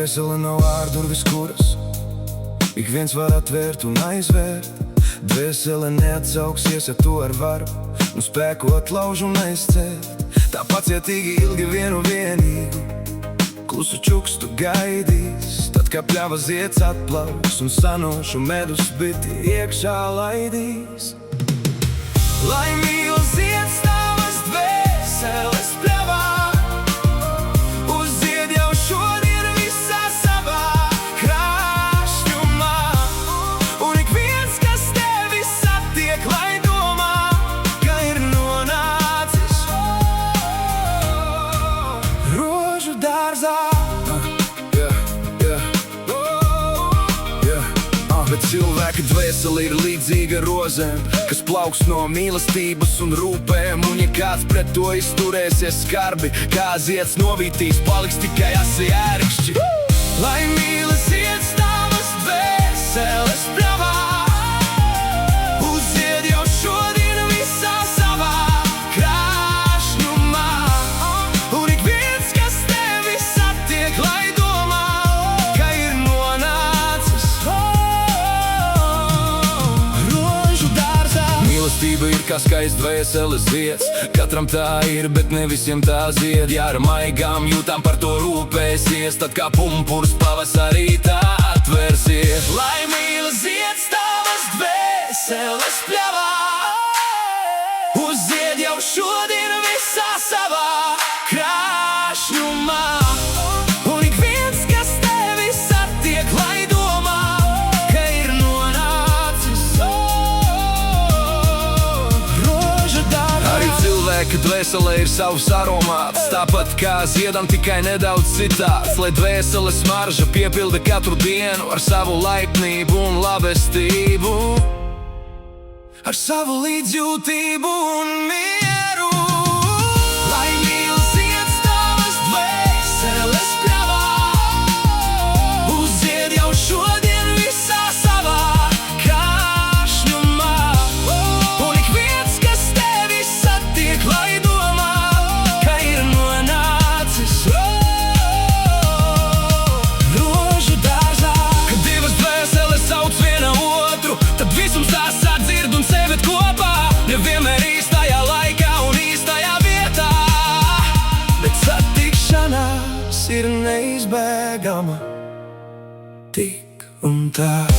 Dvēsele nav ārdurvis, kuras ik viens var atvērt un aizvērt. Dvēsele neatsauksies, ja tu ar varu un spēku atlauž un aizcērt. Tā pacietīgi ilgi vienu vienīgu klusu čukstu gaidīs, tad kā pļava zieds atplauks un sanošu medus biti iekšā laidīs. Lai mīl zieds tavas dvēseles pļavā, uzzied jau šodien visā savā krāšņumā, un ik viens, kas tevi satiek, lai domā, ka ir nonācis rožu dārzā. Bet cilvēka dvēsele ir līdzīga rozēm, kas plauks no mīlestības un rūpēm. Un ja kāds pret to izturēsies skarbi, kā zieds novītīs, paliks tikai asi ērkšķi. Lai mīl zieds tavas dvēseles pļavā, uzzied jau šodien visā savā krāšņumā, un ik viens, kas tevi satiek, lai domā, ka ir nonācis mīlestība ir kā skaists dvēseles zieds. Katram tā ir, bet ne visiem tā zied. Ja ar maigām jūtām par to rūpēsies, tad kā pumpurs pavasarī tā atvērsies. Lai mīl zieds tavas dvēseles pļavā, uzzied jau šodien visā savā krāšņumā, un ik viens, kas tevi satiek, lai domā, ka ir nonācis cilvēka dvēselē ir savs aromāts, tāpat kā ziedam, tikai nedaudz citāds. Lai dvēseles smarža piepilda katru dienu ar savu laipnību un labestību, ar savu līdzjūtību un mieru. Lai mīl zieds tavas dvēseles pļavā, uzzied jau šodien visā savā krāšņumā, un ik viens, kas tevi satiek, lai domā, ka ir nonācis rožu dārzā. Kad divas dvēseles sauc viena otru, tad visums tās sadzird un seved kopā. Nevienmēr īstajā laikā un īstajā vietā, bet satikšanās ir neizbēgama tik un tā.